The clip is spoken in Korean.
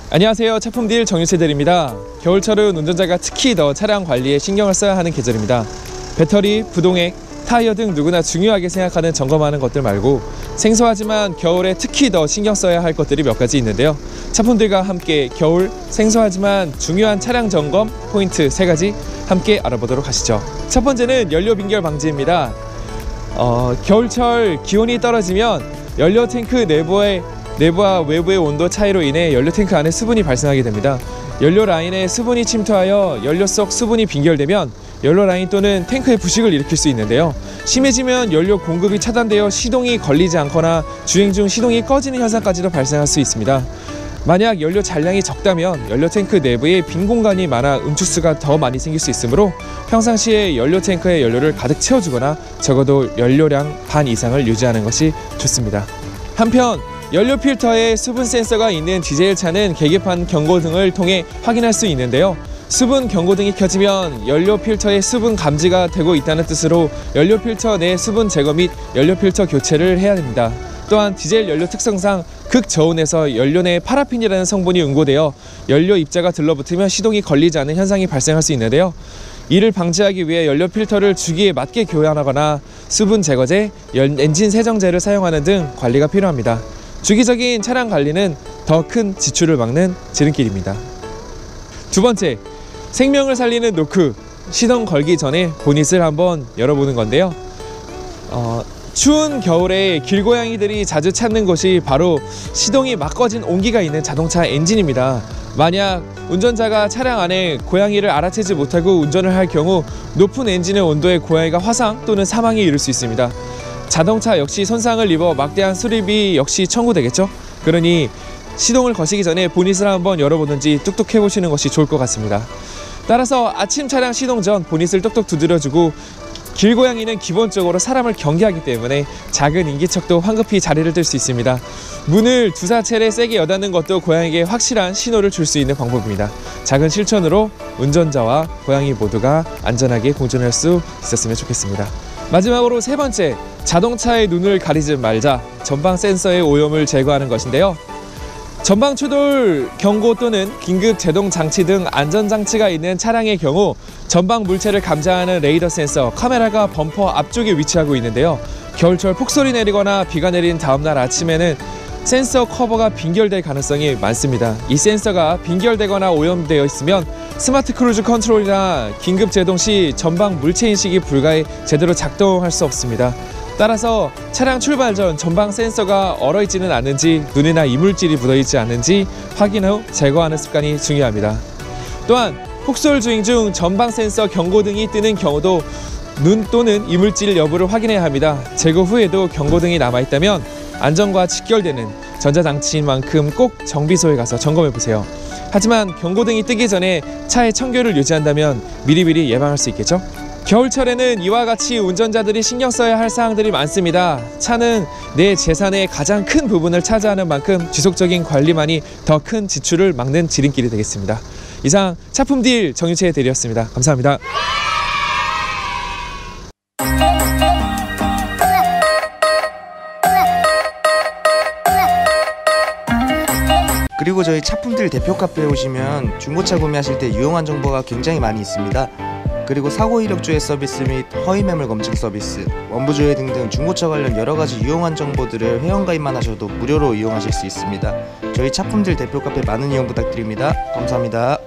안녕하세요. 차품딜 정유채들입니다. 겨울철은 운전자가 특히 더 차량 관리에 신경을 써야 하는 계절입니다. 배터리, 부동액, 타이어 등 누구나 중요하게 생각하는 점검하는 것들 말고 생소하지만 겨울에 특히 더 신경 써야 할 것들이 몇 가지 있는데요. 차품들과 함께 겨울 생소하지만 중요한 차량 점검 포인트 3가지 함께 알아보도록 하시죠. 첫 번째는 연료 빈결 방지입니다. 겨울철 기온이 떨어지면 연료 탱크 내부와 외부의 온도 차이로 인해 연료 탱크 안에 수분이 발생하게 됩니다. 연료 라인에 수분이 침투하여 연료 속 수분이 빈결되면 연료 라인 또는 탱크의 부식을 일으킬 수 있는데요. 심해지면 연료 공급이 차단되어 시동이 걸리지 않거나 주행 중 시동이 꺼지는 현상까지도 발생할 수 있습니다. 만약 연료 잔량이 적다면 연료 탱크 내부에 빈 공간이 많아 음축수가 더 많이 생길 수 있으므로 평상시에 연료 탱크에 연료를 가득 채워주거나 적어도 연료량 반 이상을 유지하는 것이 좋습니다. 한편 연료 필터에 수분 센서가 있는 디젤 차는 계기판 경고등을 통해 확인할 수 있는데요. 수분 경고등이 켜지면 연료 필터에 수분 감지가 되고 있다는 뜻으로 연료 필터 내 수분 제거 및 연료 필터 교체를 해야 됩니다. 또한 디젤 연료 특성상 극저온에서 연료 내 파라핀이라는 성분이 응고되어 연료 입자가 들러붙으면 시동이 걸리지 않는 현상이 발생할 수 있는데요. 이를 방지하기 위해 연료 필터를 주기에 맞게 교환하거나 수분 제거제, 엔진 세정제를 사용하는 등 관리가 필요합니다. 주기적인 차량 관리는 더 큰 지출을 막는 지름길입니다. 두 번째, 생명을 살리는 노크. 시동 걸기 전에 보닛을 한번 열어보는 건데요. 추운 겨울에 길고양이들이 자주 찾는 곳이 바로 시동이 막 꺼진 온기가 있는 자동차 엔진입니다. 만약 운전자가 차량 안에 고양이를 알아채지 못하고 운전을 할 경우 높은 엔진의 온도에 고양이가 화상 또는 사망에 이를 수 있습니다. 자동차 역시 손상을 입어 막대한 수리비 역시 청구되겠죠? 그러니 시동을 거시기 전에 보닛을 한번 열어보든지 뚝뚝 해보시는 것이 좋을 것 같습니다. 따라서 아침 차량 시동 전 보닛을 똑똑 두드려주고 길고양이는 기본적으로 사람을 경계하기 때문에 작은 인기척도 황급히 자리를 뜰 수 있습니다. 문을 두사체를 세게 여닫는 것도 고양이에게 확실한 신호를 줄 수 있는 방법입니다. 작은 실천으로 운전자와 고양이 모두가 안전하게 공존할 수 있었으면 좋겠습니다. 마지막으로 세 번째, 자동차의 눈을 가리지 말자. 전방 센서의 오염을 제거하는 것인데요. 전방 추돌 경고 또는 긴급 제동 장치 등 안전장치가 있는 차량의 경우 전방 물체를 감지하는 레이더 센서, 카메라가 범퍼 앞쪽에 위치하고 있는데요. 겨울철 폭설이 내리거나 비가 내린 다음날 아침에는 센서 커버가 빈결될 가능성이 많습니다. 이 센서가 빈결되거나 오염되어 있으면 스마트 크루즈 컨트롤이나 긴급 제동 시 전방 물체 인식이 불가해 제대로 작동할 수 없습니다. 따라서 차량 출발 전 전방 센서가 얼어있지는 않는지 눈이나 이물질이 묻어있지 않는지 확인 후 제거하는 습관이 중요합니다. 또한 폭설 주행 중 전방 센서 경고등이 뜨는 경우도 눈 또는 이물질 여부를 확인해야 합니다. 제거 후에도 경고등이 남아있다면 안전과 직결되는 전자장치인 만큼 꼭 정비소에 가서 점검해보세요. 하지만 경고등이 뜨기 전에 차의 청결을 유지한다면 미리미리 예방할 수 있겠죠? 겨울철에는 이와 같이 운전자들이 신경 써야 할 사항들이 많습니다. 차는 내 재산의 가장 큰 부분을 차지하는 만큼 지속적인 관리만이 더 큰 지출을 막는 지름길이 되겠습니다. 이상 차품딜 정유채 대리였습니다. 감사합니다. 그리고 저희 차품딜 대표 카페에 오시면 중고차 구매하실 때 유용한 정보가 굉장히 많이 있습니다. 그리고 사고 이력 조회 서비스 및 허위 매물 검증 서비스, 원부 조회 등등 중고차 관련 여러가지 유용한 정보들을 회원가입만 하셔도 무료로 이용하실 수 있습니다. 저희 차품딜 대표 카페 많은 이용 부탁드립니다. 감사합니다.